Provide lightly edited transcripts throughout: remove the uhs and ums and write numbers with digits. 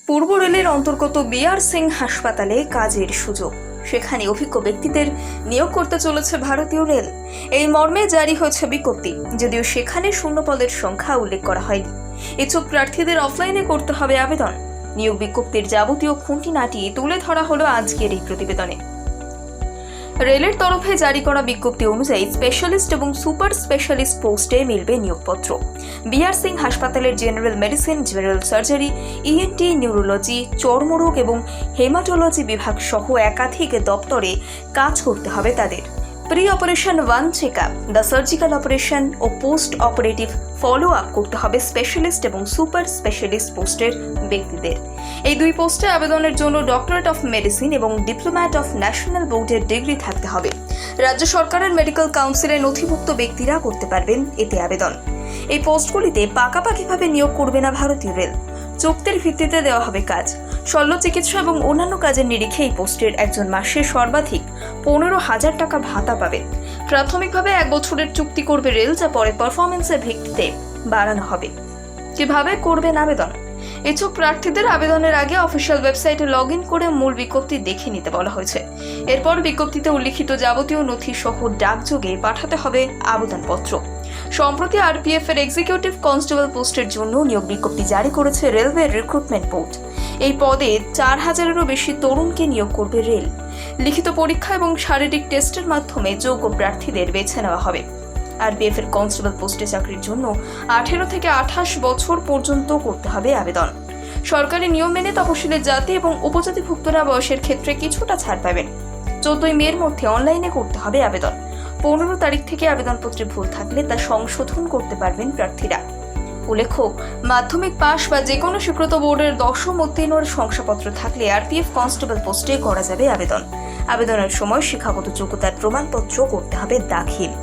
পূর্ব রেলের অন্তর্গত বিআর সিং হাসপাতালে কাজের সুযোগ, সেখানে অভিজ্ঞ ব্যক্তিদের নিয়োগ করতে চলেছে ভারতীয় রেল। এই মর্মে জারি হয়েছে বিজ্ঞপ্তি, যদিও সেখানে শূন্য পদের সংখ্যা উল্লেখ করা হয়নি। ইচ্ছুক প্রার্থীদের অফলাইনে করতে হবে আবেদন। নিয়োগ বিজ্ঞপ্তির যাবতীয় খুঁটিনাটি তুলে ধরা হলো আজকের এই প্রতিবেদনে। রেলের তরফে জারি করা বিজ্ঞপ্তি অনুযায়ী স্পেশালিস্ট এবং সুপার স্পেশালিস্ট পোস্টে মিলবে নিয়োগপত্র। বিআর সিং হাসপাতালের general medicine, general surgery, ENT, neurology, চর্মরোগ এবং হেমাটোলজি বিভাগ সহ একাধিক দপ্তরে কাজ করতে হবে তাদের। Pre operation 1 checkup, the surgical operation ও পোস্ট অপারেটিভ ফলো আপ করতে হবে স্পেশালিস্ট এবং সুপার স্পেশালিস্ট পোস্টের ব্যক্তিদের। এই দুই পোস্টে আবেদনের জন্য ডক্টরেট অফ মেডিসিন এবং ডিপ্লোম্যাট অফ ন্যাশনাল বোর্ডের ডিগ্রি থাকতে হবে। রাজ্য সরকারের মেডিকেল কাউন্সিলে নথিভুক্ত ব্যক্তিরা করতে পারবেন এতে আবেদন। এই পোস্টগুলিতে পাকাপাকিভাবে নিয়োগ করবে না ভারতীয় রেল। চুক্তির ভিত্তিতে দেওয়া হবে কাজ। শল্য চিকিৎসা এবং অন্যান্য কাজের নিরিখে এই পোস্টের একজন মাসে সর্বাধিক 15,000 টাকা ভাতা পাবেন। প্রাথমিকভাবে 1 বছরের চুক্তি করবে রেল, যা পরে পারফরমেন্সের ভিত্তিতে বাড়ানো হবে। কিভাবে করবেন আবেদন? ইচ্ছুক প্রার্থীদের আবেদনের আগে অফিসিয়াল ওয়েবসাইটে লগ ইন করে মূল বিজ্ঞপ্তি দেখে নিতে বলা হয়েছে। এরপর বিজ্ঞপ্তিতে উল্লিখিত যাবতীয় নথি সহ ডাকযোগে পাঠাতে হবে আবেদনপত্র। সম্প্রতি আরপিএফ এর এক্সিকিউটিভ কনস্টেবল পোস্টের জন্য নিয়োগ বিজ্ঞপ্তি জারি করেছে রেলওয়ে রিক্রুটমেন্ট বোর্ড। এই পদে 4,000-এরও বেশি তরুণকে নিয়োগ করবে রেল। লিখিত পরীক্ষা এবং শারীরিক টেস্টের মাধ্যমে যোগ্য প্রার্থীদের বেছে নেওয়া হবে। আরপিএফ এর কনস্টেবল পোস্টে চাকরির জন্য 18 থেকে 28 বছর পর্যন্ত করতে হবে আবেদন। সরকারি নিয়ম মেনে তপশিলি জাতি এবং উপজাতিভুক্তরা বয়সের ক্ষেত্রে কিছুটা ছাড় পাবেন। 14 মের মধ্যে অনলাইনে করতে হবে আবেদন। 15 তারিখ থেকে আবেদনপত্রে ভুল থাকলে তা সংশোধন করতে পারবেন প্রার্থীরা। উল্লেখ্য, মাধ্যমিক পাশ বা যে কোনো স্বীকৃত বোর্ডের 10ম উত্তীর্ণের শংসাপত্র থাকলে আরপিএফ কনস্টেবল পোস্টে করা যাবে আবেদন। আবেদনের সময় শিক্ষাগত যোগ্যতার প্রমাণপত্র করতে হবে দাখিল।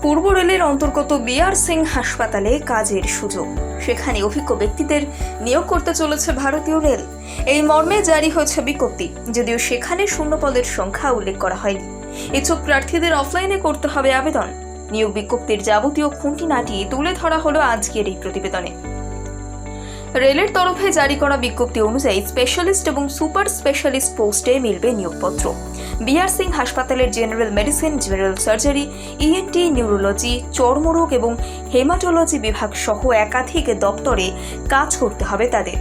পূর্ব রেলের অন্তর্গত বিআর সিং হাসপাতালে কাজের সুযোগ, সেখানে অভিজ্ঞ ব্যক্তিদের নিয়োগ করতে চলেছে ভারতীয় রেল। এই মর্মে জারি হয়েছে বিজ্ঞপ্তি, যদিও সেখানে শূন্য পদের সংখ্যা উল্লেখ করা হয়নি। ইচ্ছুক প্রার্থীদের অফলাইনে করতে হবে আবেদন। নিয়োগ বিজ্ঞপ্তির যাবতীয় খুঁটিনাটি তুলে ধরা হলো আজকের এই প্রতিবেদনে। রেলের তরফে জারি করা বিজ্ঞপ্তি অনুযায়ী স্পেশালিস্ট এবং সুপার স্পেশালিস্ট পোস্টে মিলবে নিয়োগপত্র। বিআর সিং হাসপাতালের general medicine, general surgery, ENT, neurology, চর্মরোগ এবং হেমাটোলজি বিভাগ সহ একাধিক দপ্তরে কাজ করতে হবে তাদের।